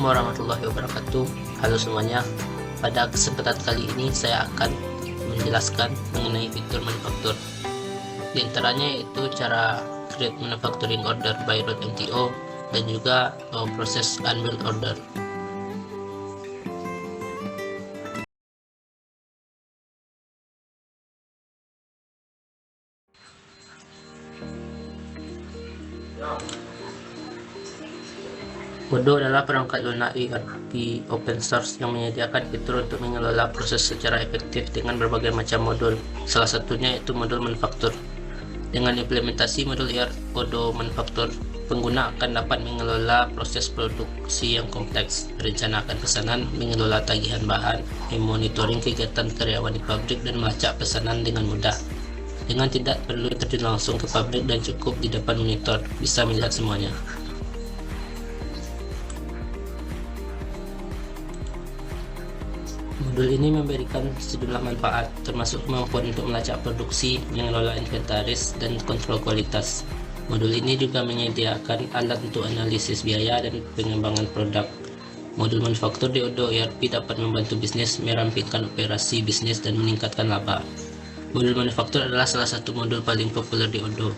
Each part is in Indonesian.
Assalamualaikum warahmatullahi wabarakatuh. Halo semuanya. Pada kesempatan kali ini saya akan menjelaskan mengenai fitur manufaktur. Di antaranya yaitu cara create manufacturing order by .mto dan juga proses unbuild order. Odoo adalah perangkat lunak ERP open source yang menyediakan fitur untuk mengelola proses secara efektif dengan berbagai macam modul. Salah satunya yaitu modul manufaktur. Dengan implementasi modul Odoo Manufaktur, pengguna akan dapat mengelola proses produksi yang kompleks, merencanakan pesanan, mengelola tagihan bahan, memonitoring kegiatan karyawan di pabrik, dan melacak pesanan dengan mudah. Dengan tidak perlu terjun langsung ke pabrik dan cukup di depan monitor, bisa melihat semuanya. Modul ini memberikan sejumlah manfaat, termasuk kemampuan untuk melacak produksi, mengelola inventaris, dan kontrol kualitas. Modul ini juga menyediakan alat untuk analisis biaya dan pengembangan produk. Modul manufaktur di Odoo ERP dapat membantu bisnis merampingkan operasi bisnis dan meningkatkan laba. Modul manufaktur adalah salah satu modul paling populer di Odoo,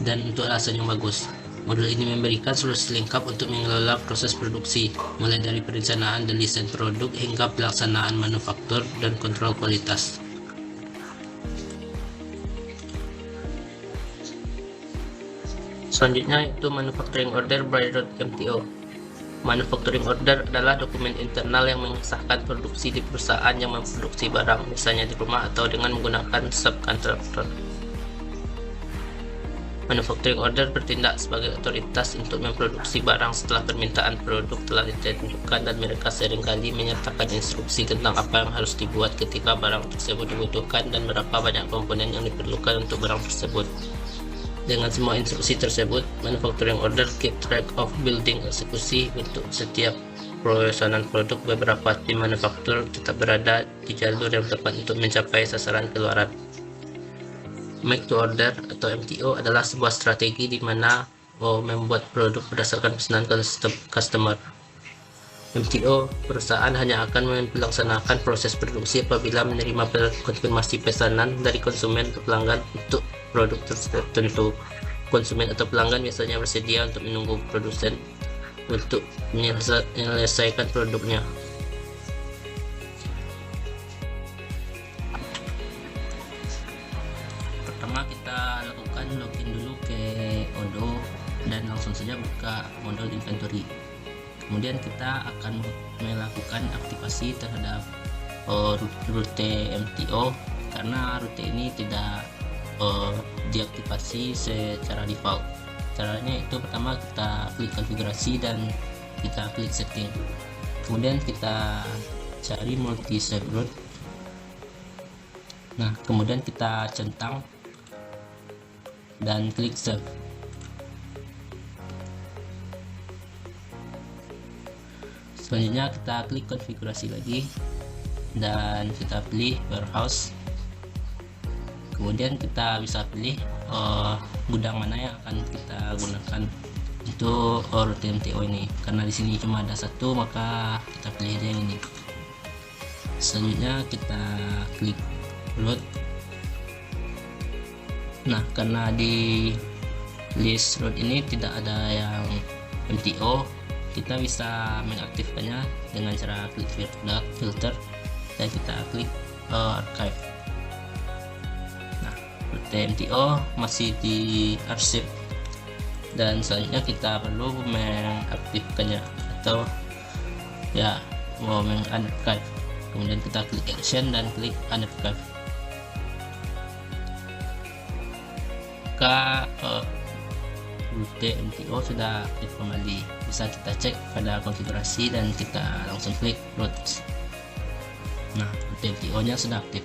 dan untuk alasan yang bagus. Modul ini memberikan solusi lengkap untuk mengelola proses produksi, mulai dari perencanaan dan desain produk hingga pelaksanaan manufaktur dan kontrol kualitas. Selanjutnya yaitu manufacturing order by .mto. Manufacturing order adalah dokumen internal yang mengesahkan produksi di perusahaan yang memproduksi barang, misalnya di rumah atau dengan menggunakan subkontraktor. Manufacturing order bertindak sebagai otoritas untuk memproduksi barang setelah permintaan produk telah ditentukan, dan mereka seringkali menyertakan instruksi tentang apa yang harus dibuat ketika barang tersebut dibutuhkan dan berapa banyak komponen yang diperlukan untuk barang tersebut. Dengan semua instruksi tersebut, manufacturing order keep track of building eksekusi untuk setiap pemesanan produk. Beberapa tim manufaktur tetap berada di jalur yang tepat untuk mencapai sasaran keluaran. Make to order atau MTO adalah sebuah strategi di mana membuat produk berdasarkan pesanan customer. MTO, perusahaan hanya akan melaksanakan proses produksi apabila menerima konfirmasi pesanan dari konsumen atau pelanggan untuk produk tertentu. Konsumen atau pelanggan biasanya bersedia untuk menunggu produsen untuk menyelesaikan produknya. Pertama, kita lakukan login dulu ke Odoo dan langsung saja buka modul inventory. Kemudian kita akan melakukan aktivasi terhadap rute MTO, karena rute ini tidak diaktifasi secara default. Caranya itu pertama kita klik konfigurasi dan kita klik setting. Kemudian kita cari multi save route. Nah, kemudian kita centang dan klik save. Selanjutnya kita klik konfigurasi lagi dan kita pilih warehouse. Kemudian kita bisa pilih gudang mana yang akan kita gunakan untuk rute MTO ini. Karena di sini cuma ada satu, maka kita pilih aja yang ini. Selanjutnya kita klik route. Nah, karena di list route ini tidak ada yang MTO, kita bisa mengaktifkannya dengan cara klik filter dan kita klik archive. Nah, rute MTO masih di arsip, dan selanjutnya kita perlu mengaktifkannya atau ya mau mengarchive. Kemudian kita klik action dan klik unarchive. Maka rute MTO sudah aktif kembali. Bisa kita cek pada konfigurasi dan kita langsung klik routes. Nah, rute MTO nya sudah aktif.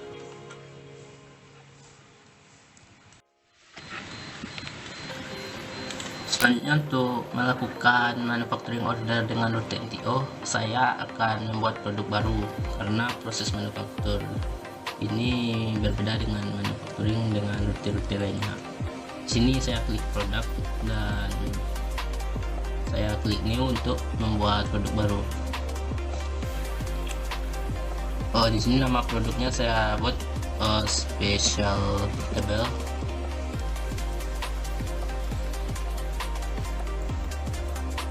Selanjutnya, untuk melakukan manufacturing order dengan rute MTO, saya akan membuat produk baru karena proses manufaktur ini berbeda dengan manufacturing dengan rute-rute lainnya. Sini saya klik produk dan saya klik new untuk membuat produk baru. Di sini nama produknya saya buat special table.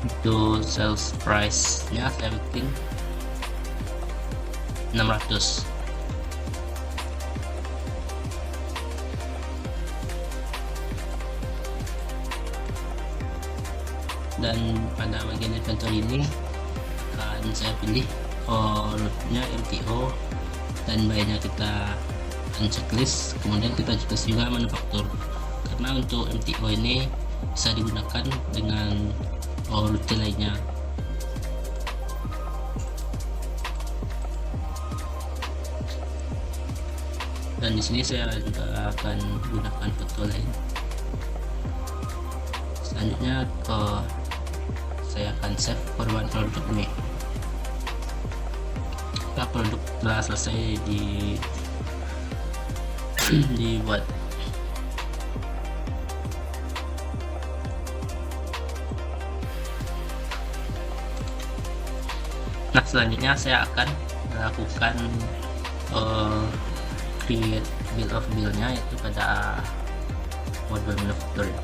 Itu sales price nya saya bikin 600. Dan pada bagian inventory ini akan saya pilih rootnya MTO dan buy-nya kita unchecklist, kemudian kita juga manufaktur, karena untuk MTO ini bisa digunakan dengan root lainnya. Dan di sini saya juga akan gunakan foto lain. Selanjutnya saya akan save perubahan produk ini. Jika produk telah selesai dibuat. Nah, selanjutnya saya akan melakukan create bill of bill-nya, yaitu pada modul manufacturing.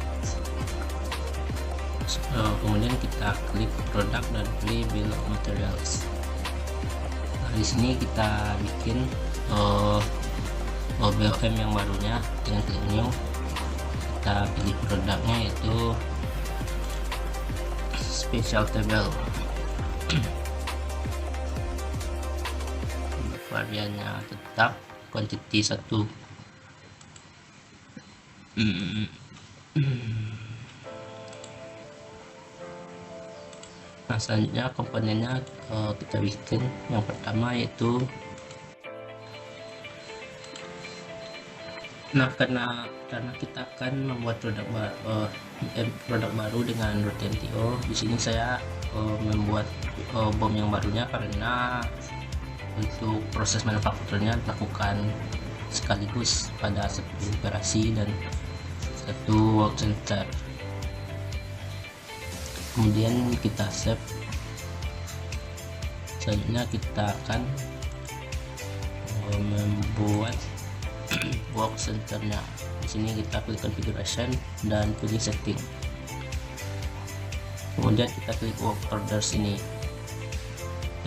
Kemudian kita klik produk dan pilih bill of materials. Nah, di sini kita bikin BOM yang barunya dengan klik new. Kita pilih produknya yaitu special table. Variannya tetap quantity 1. Nah, selanjutnya komponennya kita bikin yang pertama yaitu, karena kita akan membuat produk baru dengan root MTO. Di sini saya membuat BOM yang barunya karena untuk proses manufakturnya dilakukan sekaligus pada satu operasi dan satu work center. Kemudian kita save. Selanjutnya kita akan membuat work centernya. Di sini kita klik configuration dan pilih setting. Kemudian kita klik work order sini.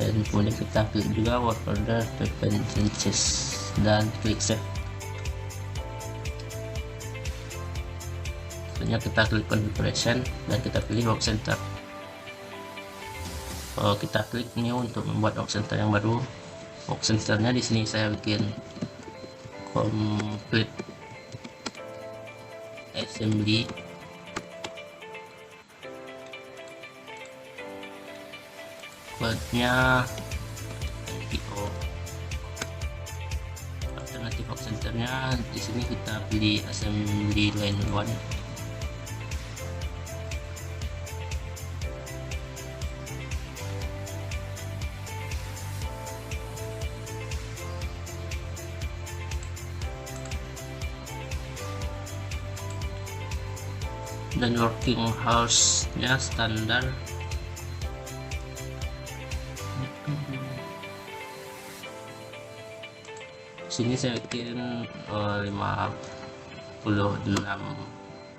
Dan kemudian kita klik juga work order preferences dan klik save. Selanjutnya kita klik configuration dan kita pilih work center. Kita klik new untuk membuat work center yang baru. Work centernya di sini saya bikin complete assembly. Buatnya MTO. Alternatif work centernya di sini kita pilih assembly line 1. Dan working hours-nya standar. Sini saya bikin 56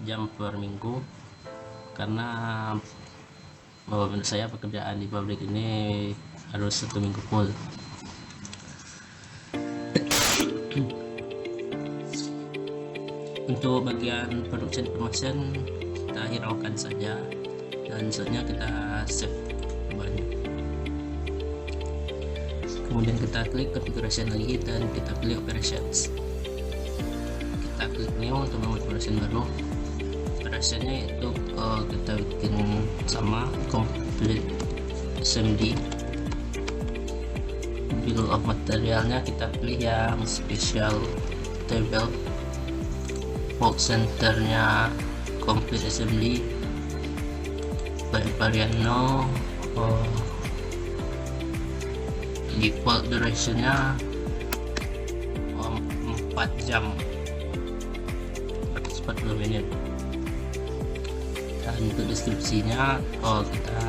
jam per minggu, karena menurut saya pekerjaan di pabrik ini harus 1 minggu full. Untuk bagian production information kita hiraukan saja, dan selanjutnya kita save perubahannya. Kemudian kita klik configuration lagi dan kita pilih operations. Kita klik new untuk membuat operation baru. Operationnya yaitu kita bikin sama complete assembly. Bill of materialnya kita pilih yang special table. Work centernya complete assembly. Varian no. Default durationnya 4 jam 140 menit. Dan untuk deskripsinya kita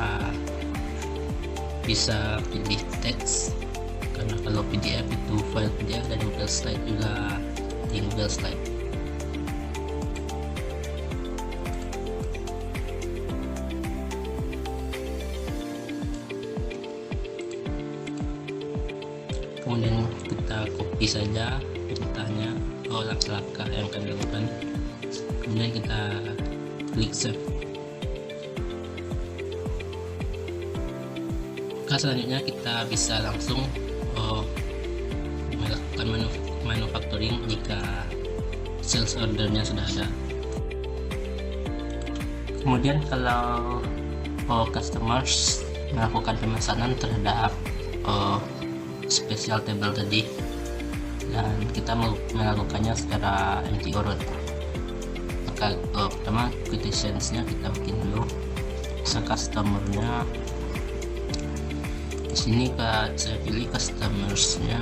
bisa pilih teks, karena kalau PDF itu file PDF, dan Google Slide juga di Google Slide. Kemudian kita copy saja perintahnya, langkah-langkah yang akan dilakukan. Kemudian kita klik save. Selanjutnya kita bisa langsung melakukan manufacturing jika sales ordernya sudah ada. Kemudian kalau customers melakukan pemesanan terhadap special table tadi, dan kita melakukannya secara MTO route, maka pertama quotations-nya kita bikin dulu. Customer-nya di sini saya pilih customers-nya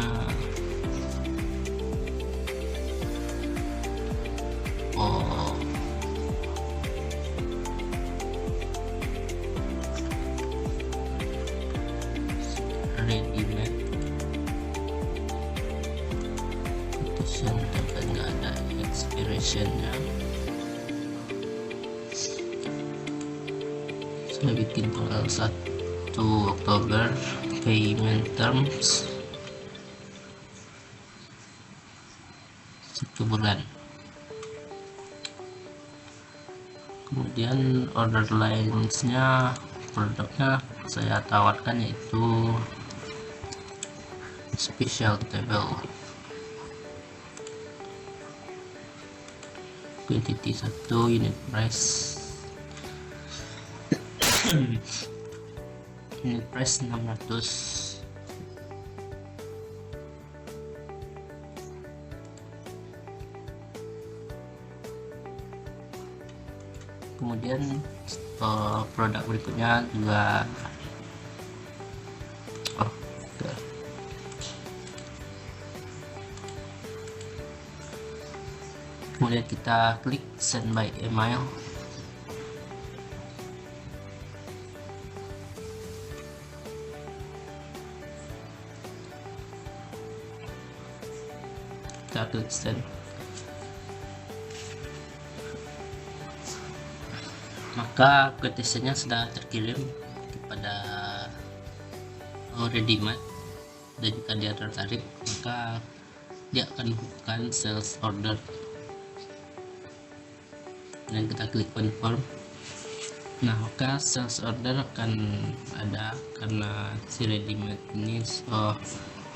ready-made. Quotation tapi nggak ada expiration-nya. Saya bikin tanggal 1 Oktober, payment terms 1 bulan. Kemudian order lines-nya, produknya saya tawarkan yaitu special table, quantity 1, unit price unit price 600. Kemudian produk berikutnya juga kemudian kita klik send by email. Kita klik send. Maka quotation-nya sudah terkirim kepada ready-made, dan jika dia tertarik maka dia akan melakukan sales order, dan kita klik confirm. Nah, maka sales order akan ada karena si ready-made ini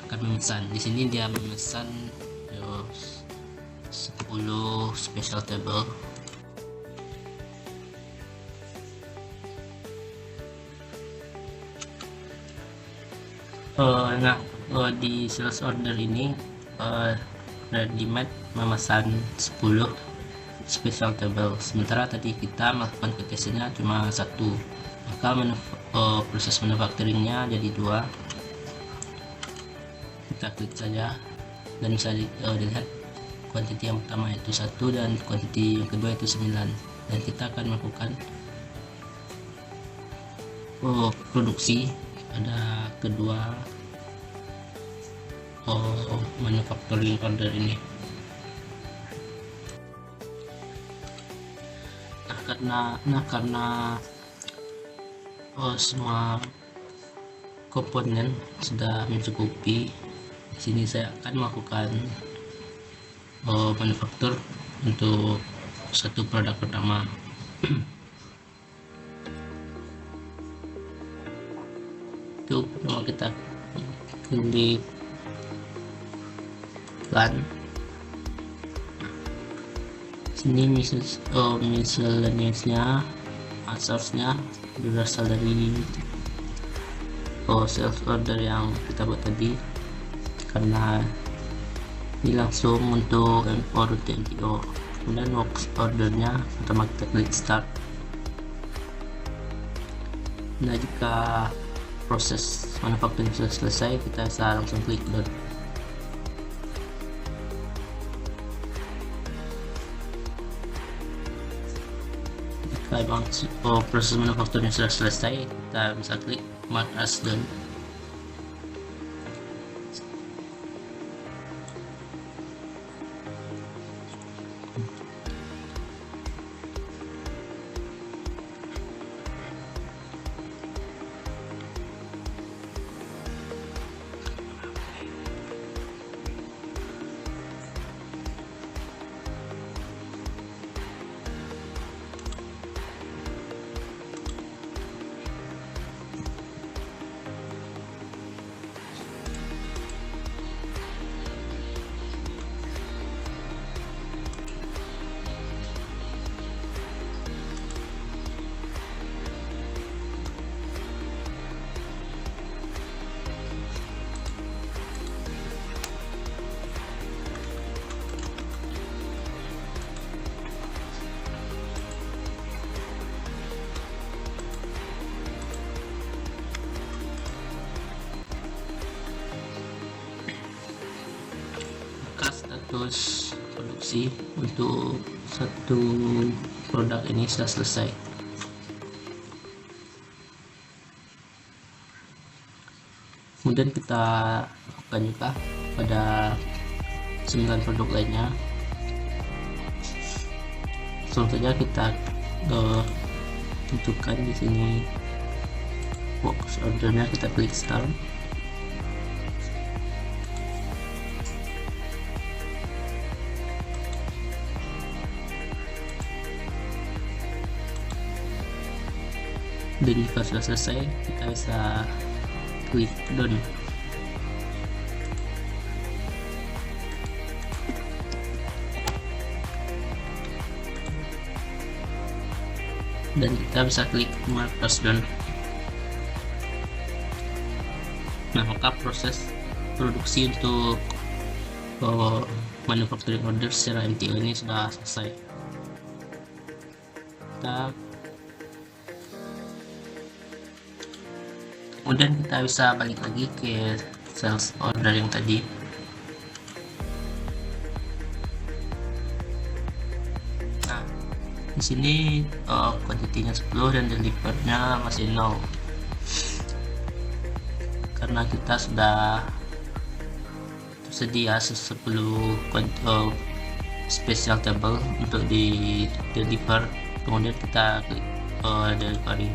akan memesan. Di sini dia memesan 10 special table. Di sales order ini ready-made memesan 10 special table, sementara tadi kita melakukan quotation-nya cuma 1, maka proses manufacturingnya jadi 2. Kita klik saja dan bisa dilihat kuantiti yang pertama itu 1 dan kuantiti yang kedua itu 9, dan kita akan melakukan produksi pada kedua manufacturing order ini. Karena semua komponen sudah mencukupi, di sini saya akan melakukan manufaktur untuk satu produk pertama. Itu kalau kita klik plan, sini miscellaneous-nya, source-nya berasal dari sales order yang kita buat tadi, karena ini langsung untuk import MTO. Kemudian works ordernya pertama kita klik start. Nah, jika proses manufacturing sudah selesai, kita bisa langsung klik load. memang proses manufakturnya sudah selesai, kita bisa klik mark as done. Status produksi untuk satu produk ini sudah selesai. Kemudian kita lakukan juga pada 9 produk lainnya. Contohnya kita tentukan di sini box ordernya, kita klik start. Dan jika sudah selesai, kita bisa klik done. Dan kita bisa klik mark as done. Nah, maka proses produksi untuk manufacturing order secara MTO ini sudah selesai. Kemudian kita bisa balik lagi ke sales order yang tadi. Nah, di sini quantity-nya 10 dan deliver-nya masih 0. Karena kita sudah tersedia 10 special table untuk di deliver. Kemudian kita klik delivery.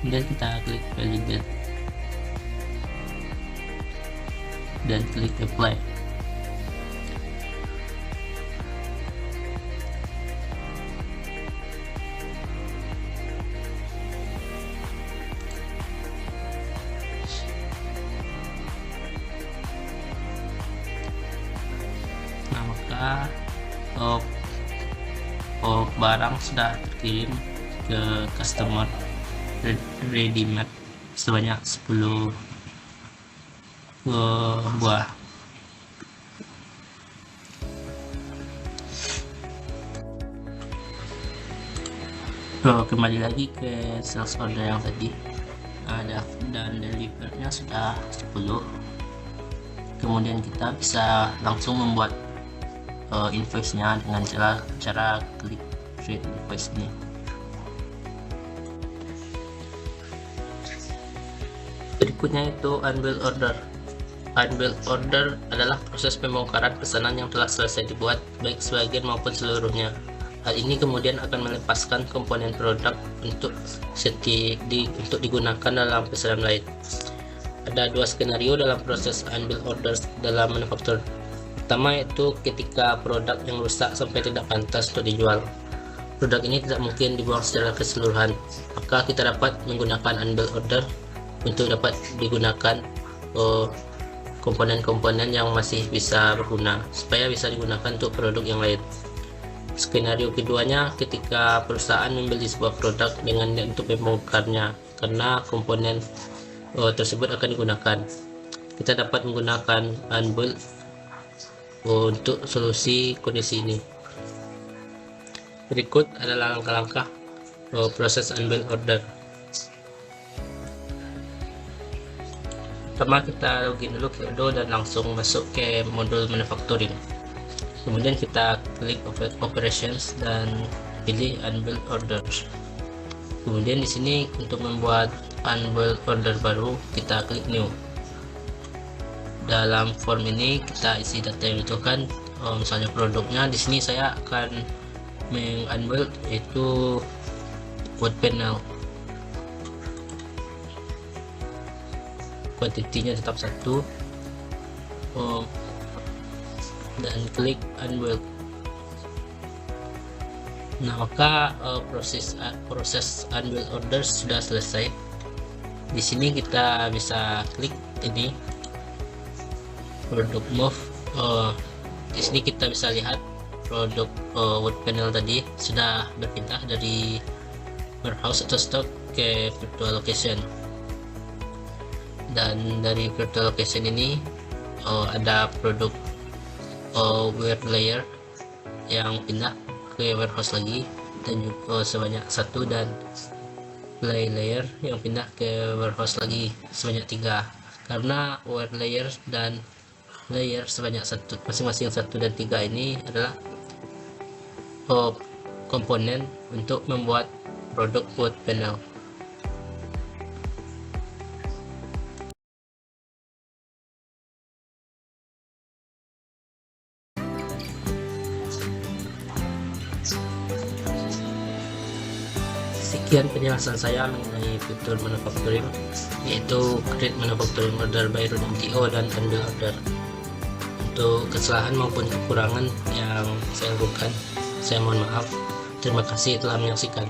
Kemudian kita klik validate dan klik apply. Nah, maka barang sudah terkirim ke customer ready made sebanyak 10 buah. Kembali lagi ke sales order yang tadi, ada dan delivernya sudah 10. Kemudian kita bisa langsung membuat invoice-nya dengan cara klik create invoice ini. Berikutnya itu unbilled order. Unbilled order adalah proses pembongkaran pesanan yang telah selesai dibuat, baik sebagian maupun seluruhnya. Hal ini kemudian akan melepaskan komponen produk untuk digunakan dalam pesanan lain. Ada dua skenario dalam proses unbilled orders dalam manufaktur. Pertama yaitu ketika produk yang rusak sampai tidak pantas untuk dijual. Produk ini tidak mungkin dibuang secara keseluruhan, maka kita dapat menggunakan unbilled order untuk dapat digunakan komponen-komponen yang masih bisa berguna supaya bisa digunakan untuk produk yang lain. Skenario keduanya ketika perusahaan membeli sebuah produk dengan niat untuk membongkarnya karena komponen tersebut akan digunakan. Kita dapat menggunakan unbilled untuk solusi kondisi ini. Berikut adalah langkah-langkah proses unbilled order. Pertama kita login dulu ke Odoo dan langsung masuk ke modul manufacturing. Kemudian kita klik operations dan pilih unbuild order. Kemudian di sini untuk membuat unbuild order baru kita klik new. Dalam form ini kita isi data yang dibutuhkan, misalnya produknya. Di sini saya akan meng-unbuild yaitu wood panel. Kuantitinya tetap 1, dan klik unbuild. Nah, maka proses unbuild order sudah selesai. Di sini kita bisa klik ini produk move. Di sini kita bisa lihat produk wood panel tadi sudah berpindah dari warehouse atau stock ke virtual location. Dan dari virtual location ini ada produk wear layer yang pindah ke warehouse lagi, dan juga sebanyak 1, dan play layer yang pindah ke warehouse lagi sebanyak 3. Karena wear layer dan layer sebanyak 1, masing-masing 1 dan 3 ini adalah komponen untuk membuat produk wood panel. Sekian penjelasan saya mengenai fitur manufacturing, yaitu create manufacturing order by root MTO dan unbuild order. Untuk kesalahan maupun kekurangan yang saya lakukan, saya mohon maaf. Terima kasih telah menyaksikan.